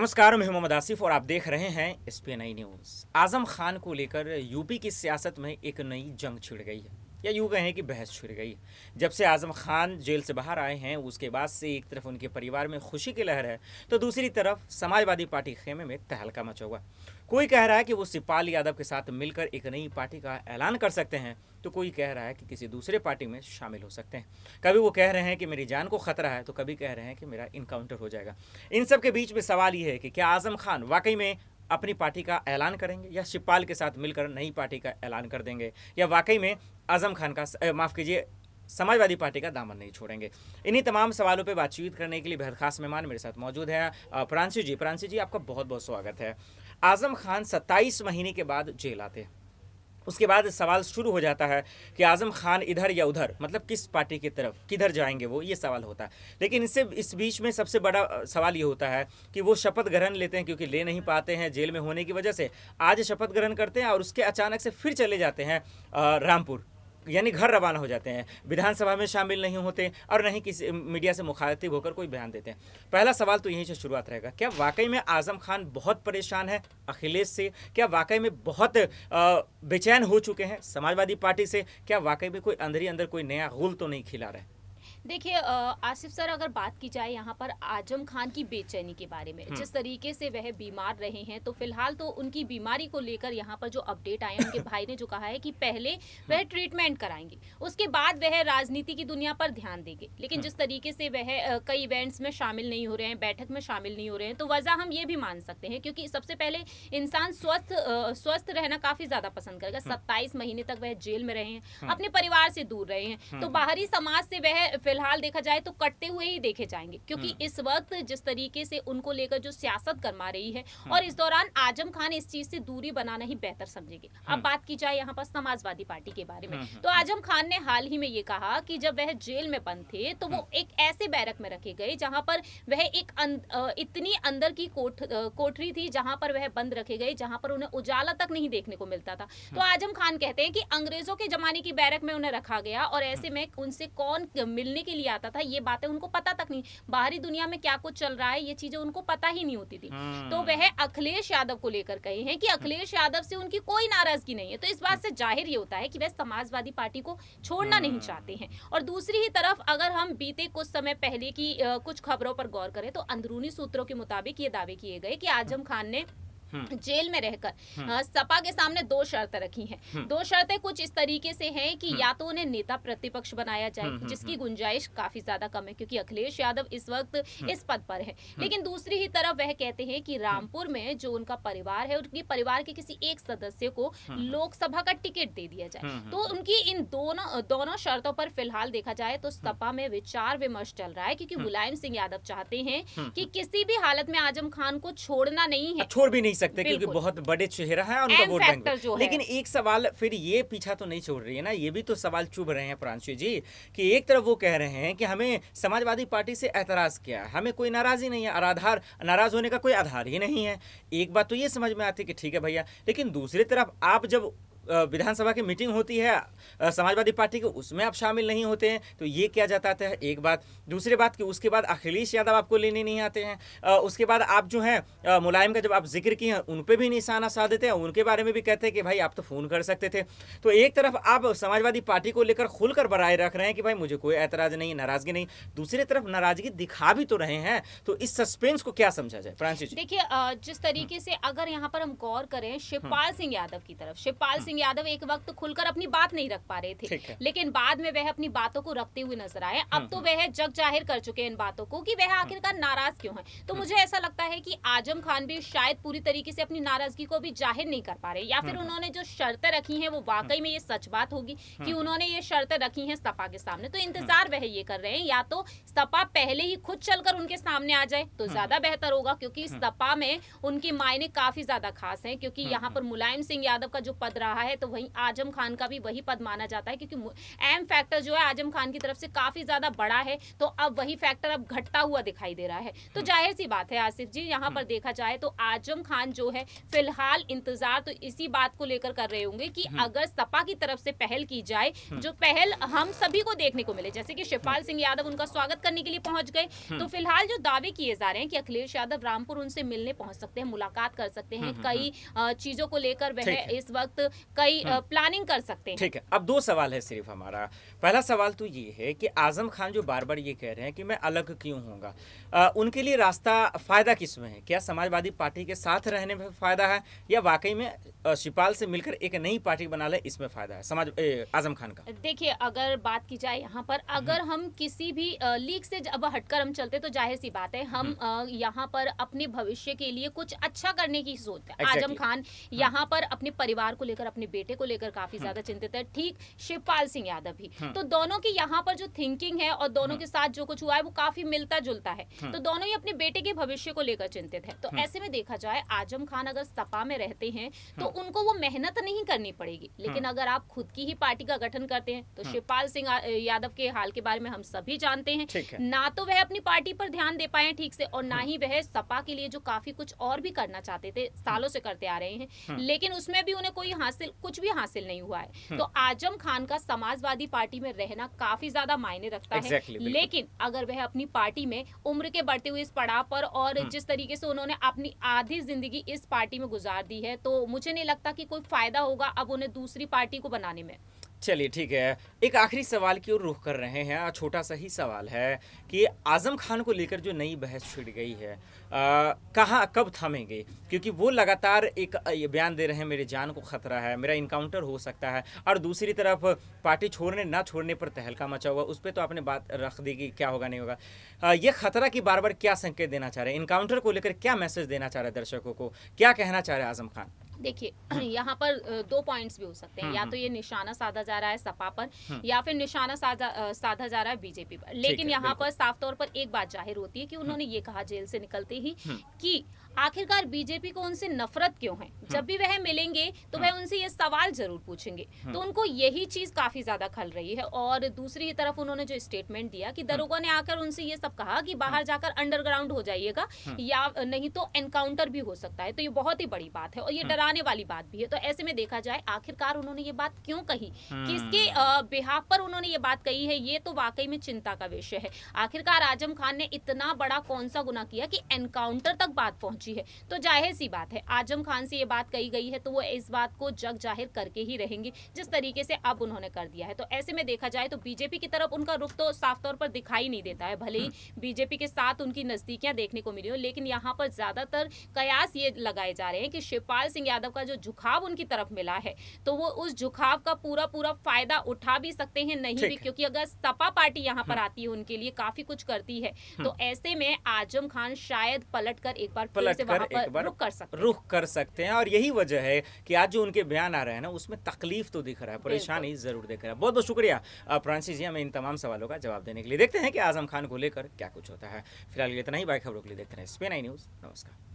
नमस्कार, मैं मोहम्मद आसिफ और आप देख रहे हैं एसपीएनआई न्यूज़। आजम खान को लेकर यूपी की सियासत में एक नई जंग छिड़ गई है, या यूँ कहें कि बहस छिड़ गई है। जब से आजम खान जेल से बाहर आए हैं, उसके बाद से एक तरफ उनके परिवार में खुशी की लहर है, तो दूसरी तरफ समाजवादी पार्टी खेमे में तहलका मचा हुआ। कोई कह रहा है कि वो शिवपाल यादव के साथ मिलकर एक नई पार्टी का ऐलान कर सकते हैं, तो कोई कह रहा है कि किसी दूसरे पार्टी में शामिल हो सकते हैं। कभी वो कह रहे हैं कि मेरी जान को खतरा है, तो कभी कह रहे हैं कि मेरा इनकाउंटर हो जाएगा। इन सब के बीच में सवाल ये है कि क्या आजम खान वाकई में अपनी पार्टी का ऐलान करेंगे, या शिवपाल के साथ मिलकर नई पार्टी का ऐलान कर देंगे, या वाकई में आजम खान का माफ़ कीजिए समाजवादी पार्टी का दामन नहीं छोड़ेंगे। इन्हीं तमाम सवालों पे बातचीत करने के लिए बेहद खास मेहमान मेरे साथ मौजूद हैं। प्रांशु जी आपका बहुत बहुत स्वागत है। आजम खान 27 महीने के बाद जेल आते हैं, उसके बाद सवाल शुरू हो जाता है कि आजम खान इधर या उधर, मतलब किस पार्टी की तरफ किधर जाएंगे वो, ये सवाल होता है। लेकिन इस बीच में सबसे बड़ा सवाल ये होता है कि वो शपथ ग्रहण लेते हैं, क्योंकि ले नहीं पाते हैं जेल में होने की वजह से। आज शपथ ग्रहण करते हैं और उसके अचानक से फिर चले जाते हैं रामपुर, यानी घर रवाना हो जाते हैं। विधानसभा में शामिल नहीं होते और नहीं किसी मीडिया से मुखातिब होकर कोई बयान देते हैं। पहला सवाल तो यहीं से शुरुआत रहेगा, क्या वाकई में आजम खान बहुत परेशान है अखिलेश से? क्या वाकई में बहुत बेचैन हो चुके हैं समाजवादी पार्टी से? क्या वाकई में कोई अंदर कोई नया गुल तो नहीं खिला रहे? देखिए आसिफ सर, अगर बात की जाए यहाँ पर आजम खान की बेचैनी के बारे में, जिस तरीके से वह बीमार रहे हैं, तो फिलहाल तो उनकी बीमारी को लेकर यहाँ पर जो अपडेट आए हैं, उनके भाई ने जो कहा है कि पहले वह ट्रीटमेंट कराएंगे, उसके बाद वह राजनीति की दुनिया पर ध्यान देंगे। लेकिन जिस तरीके से वह कई इवेंट्स में शामिल नहीं हो रहे हैं, बैठक में शामिल नहीं हो रहे हैं, तो वजह हम ये भी मान सकते हैं, क्योंकि सबसे पहले इंसान स्वस्थ रहना काफी ज्यादा पसंद करेगा। 27 महीने तक वह जेल में रहे हैं, अपने परिवार से दूर रहे हैं, तो बाहरी समाज से वह फिलहाल देखा जाए तो कटते हुए ही देखे जाएंगे, क्योंकि इस वक्त जिस तरीके से उनको लेकर जो सियासत गरमा रही है, और इस दौरान आजम खान इस चीज से दूरी बनाना ही बेहतर समझेंगे। अब बात की जाए यहाँ पर समाजवादी पार्टी के बारे में, तो आजम खान ने हाल ही में ये कहा कि जब वह जेल में बंद थे, तो वो एक ऐसे बैरक में रखे गए जहां पर वह एक इतनी अंदर की कोठरी थी, जहां पर वह बंद रखे गए, जहां पर उन्हें उजाला तक नहीं देखने को मिलता था। तो आजम खान कहते हैं कि अंग्रेजों के जमाने की बैरक में उन्हें रखा गया, और ऐसे में उनसे कौन मिलने के लिए आता था, ये बातें उनको पता तक नहीं। बाहरी दुनिया में क्या कुछ चल रहा है, ये चीजें उनको पता ही नहीं होती थी। तो वह अखिलेश यादव को लेकर कहे हैं कि अखिलेश यादव से उनकी कोई नाराजगी नहीं है। तो इस बात से जाहिर ये होता है कि वह समाजवादी पार्टी को छोड़ना नहीं चाहते हैं। और दूसरी ही तरफ अगर हम बीते कुछ समय पहले की कुछ खबरों पर गौर करें, तो अंदरूनी सूत्रों के मुताबिक ये दावे किए गए कि आजम खान ने जेल में रहकर सपा के सामने 2 शर्तें रखी हैं। 2 शर्तें कुछ इस तरीके से हैं कि या तो उन्हें नेता प्रतिपक्ष बनाया जाए, जिसकी गुंजाइश काफी ज्यादा कम है, क्योंकि अखिलेश यादव इस वक्त इस पद पर है। लेकिन दूसरी ही तरफ वह कहते हैं कि रामपुर में जो उनका परिवार है, उनके परिवार के किसी एक सदस्य को लोकसभा का टिकट दे दिया जाए। तो उनकी इन दोनों शर्तों पर फिलहाल देखा जाए तो सपा में विचार विमर्श चल रहा है, क्योंकि मुलायम सिंह यादव चाहते हैं कि किसी भी हालत में आजम खान को छोड़ना नहीं है, छोड़ भी नहीं सकते, क्योंकि बहुत बड़े चेहरा है उनका वोट बैंक। लेकिन एक सवाल फिर ये पीछा तो नहीं छोड़ रही है ना, ये भी तो सवाल चुभ रहे हैं प्रांशु जी, कि एक तरफ वो कह रहे हैं कि हमें समाजवादी पार्टी से एतराज किया, हमें कोई नाराजी नहीं है, आधार नाराज होने का कोई आधार ही नहीं है। एक बात तो ये समझ में आती है कि ठीक है भैया, लेकिन दूसरी तरफ आप जब विधानसभा की मीटिंग होती है समाजवादी पार्टी की, उसमें आप शामिल नहीं होते हैं, तो ये क्या जताता है? एक बात। दूसरी बात कि उसके बाद अखिलेश यादव आपको लेने नहीं आते हैं। उसके बाद आप जो है मुलायम का जब आप जिक्र किए हैं, उन पे भी निशाना साधते हैं, उनके बारे में भी कहते हैं कि भाई आप तो फ़ोन कर सकते थे। तो एक तरफ आप समाजवादी पार्टी को लेकर खुलकर बराए रख रहे हैं कि भाई मुझे कोई एतराज़ नहीं, नाराज़गी नहीं, दूसरी तरफ नाराज़गी दिखा भी तो रहे हैं। तो इस सस्पेंस को क्या समझा जाए प्रांशु जी? देखिए जिस तरीके से अगर यहाँ पर हम गौर करें शिवपाल सिंह यादव की तरफ, शिवपाल सिंह यादव एक वक्त खुलकर अपनी बात नहीं रख पा रहे थे, लेकिन बाद में वह अपनी बातों को रखते हुए नजर आए। अब तो वह जग जाहिर कर चुके हैं इन बातों को कि वह आखिरकार नाराज क्यों हैं। तो मुझे ऐसा लगता है कि आजम खान भी शायद पूरी तरीके से अपनी नाराजगी को भी जाहिर नहीं कर पा रहे, या फिर उन्होंने जो शर्तें रखी हैं वो वाकई में ये सच बात होगी कि उन्होंने ये शर्तें रखी हैं सपा के सामने। तो इंतजार वह ये कर रहे हैं, या तो सपा पहले ही खुद चलकर उनके सामने आ जाए तो ज्यादा बेहतर होगा, क्योंकि सपा में उनके मायने काफी ज्यादा खास हैं, क्योंकि यहाँ पर मुलायम सिंह यादव का जो पद रहा रहा है, तो वहीं आजम खान का भी वही पद माना जाता है, क्योंकि एम फैक्टर जो है आजम खान की तरफ से काफी ज्यादा बड़ा है, तो अब वही फैक्टर अब घटता हुआ दिखाई दे रहा है। तो जाहिर सी बात है आसिफ जी, यहाँ पर देखा जाए तो आजम खान जो है फिलहाल इंतजार तो इसी बात को लेकर कर रहे होंगे कि अगर सपा की तरफ से पहल की जाए, जो पहल हम सभी को देखने को मिले, जैसे कि शिवपाल सिंह यादव उनका स्वागत करने के लिए पहुंच गए, तो फिलहाल जो दावे किए जा रहे हैं कि अखिलेश यादव रामपुर उनसे मिलने पहुंच सकते हैं, मुलाकात कर सकते हैं, कई चीजों को लेकर वह इस वक्त कई प्लानिंग कर सकते हैं। ठीक है, अब दो सवाल है सिर्फ हमारा। पहला सवाल तो ये है कि आजम खान जो बार बार ये कह रहे हैं कि मैं अलग क्यों होऊंगा, उनके लिए रास्ता फायदा किसमें है? क्या समाजवादी पार्टी के साथ रहने में फायदा है, या वाकई में शिवपाल से मिलकर एक नई पार्टी बना ले इसमें फायदा है आजम खान का? देखिए, अगर बात की जाए यहाँ पर, अगर हम किसी भी लीग से अब हटकर हम चलते, तो जाहिर सी बात है हम यहाँ पर अपने भविष्य के लिए कुछ अच्छा करने की सोचते हैं। आजम खान यहाँ पर अपने परिवार को लेकर, अपने बेटे को लेकर काफी ज्यादा चिंतित है, ठीक शिवपाल सिंह यादव भी। तो दोनों की यहाँ पर जो थिंकिंग है और दोनों के साथ जो कुछ हुआ है वो काफी मिलता जुलता है, तो दोनों ही अपने बेटे के भविष्य को लेकर चिंतित है। तो ऐसे में देखा जाए आजम खान अगर सपा में रहते हैं तो उनको वो मेहनत नहीं करनी पड़ेगी, लेकिन अगर आप खुद की ही पार्टी का गठन करते हैं तो शिवपाल सिंह यादव के हाल के बारे में हम सभी जानते हैं, ना तो वह अपनी पार्टी पर ध्यान दे पाए ठीक से, और ना ही वह सपा के लिए जो काफी कुछ और भी करना चाहते थे, सालों से करते आ रहे हैं, लेकिन उसमें भी उन्हें कोई कुछ भी हासिल नहीं हुआ है। तो आजम खान का समाजवादी पार्टी में रहना काफी ज्यादा मायने रखता है, लेकिन अगर वह अपनी पार्टी में उम्र के बढ़ते हुए इस पड़ाव पर और जिस तरीके से उन्होंने अपनी आधी जिंदगी इस पार्टी में गुजार दी है, तो मुझे नहीं लगता कि कोई फायदा होगा अब उन्हें दूसरी पार्टी को बनाने में। चलिए ठीक है, एक आखिरी सवाल की ओर रुख कर रहे हैं। छोटा सा ही सवाल है कि आजम खान को लेकर जो नई बहस छिड़ गई है, कहाँ कब थमेंगे? क्योंकि वो लगातार एक ये बयान दे रहे हैं मेरी जान को खतरा है, मेरा इनकाउंटर हो सकता है, और दूसरी तरफ पार्टी छोड़ने ना छोड़ने पर तहलका मचा हुआ, उस पर तो आपने बात रख दी कि क्या होगा नहीं होगा। ये खतरा की बार बार क्या संकेत देना चाह रहे हैं? इनकाउंटर को लेकर क्या मैसेज देना चाह रहे हैं दर्शकों को, क्या कहना चाह रहे हैं आजम खान? देखिए, यहाँ पर दो पॉइंट्स भी हो सकते हैं, या तो ये निशाना साधा जा रहा है सपा पर, या फिर निशाना साधा जा रहा है बीजेपी पर, लेकिन यहाँ पर साफ तौर पर एक बात जाहिर होती है कि उन्होंने ये कहा जेल से निकलते ही कि आखिरकार बीजेपी को उनसे नफरत क्यों है। जब भी वह मिलेंगे तो वह उनसे ये सवाल जरूर पूछेंगे, तो उनको यही चीज काफी ज्यादा खल रही है। और दूसरी तरफ उन्होंने जो स्टेटमेंट दिया कि दरोगा ने आकर उनसे ये सब कहा कि बाहर जाकर अंडरग्राउंड हो जाइएगा, या नहीं तो एनकाउंटर भी हो सकता है, तो ये बहुत ही बड़ी बात है और ये डराने वाली बात भी है। तो ऐसे में देखा जाए आखिरकार उन्होंने ये बात क्यों कही, किसके बिहाफ पर उन्होंने ये बात कही है, ये तो वाकई में चिंता का विषय है। आखिरकार आजम खान ने इतना बड़ा कौन सा गुनाह किया कि एनकाउंटर तक बात पहुंची है। तो जाहिर सी बात है आजम खान से ये बात कही गई है तो वो इस बात को जग जाहिर करके ही रहेंगे, जिस तरीके से अब उन्होंने कर दिया है। तो ऐसे में देखा जाए तो बीजेपी की तरफ उनका रुख तो साफ तौर पर दिखाई नहीं देता है, भले ही बीजेपी के साथ उनकी नजदीकियां देखने को मिली हो, लेकिन यहाँ पर ज्यादातर कयास ये लगाए जा रहे हैं कि शिवपाल सिंह यादव का जो झुकाव उनकी तरफ मिला है, तो वो उस झुकाव का पूरा फायदा उठा भी सकते हैं, नहीं भी, क्योंकि अगर सपा पार्टी यहाँ पर आती है उनके लिए काफी कुछ करती है, तो ऐसे में आजम खान शायद पलटकर एक बार फिर से वहां पर रुख कर सकते हैं। और यही वजह है कि आज जो उनके बयान आ रहे हैं ना, उसमें तकलीफ तो दिख रहा है, परेशानी जरूर दिख रहा है। बहुत बहुत शुक्रिया फ्रांसिस जी हमें इन तमाम सवालों का जवाब देने के लिए। देखते हैं कि आजम खान को लेकर क्या कुछ होता है। फिलहाल इतना ही, बाकी खबरों के लिए देखते हैं SPN न्यूज़। नमस्कार।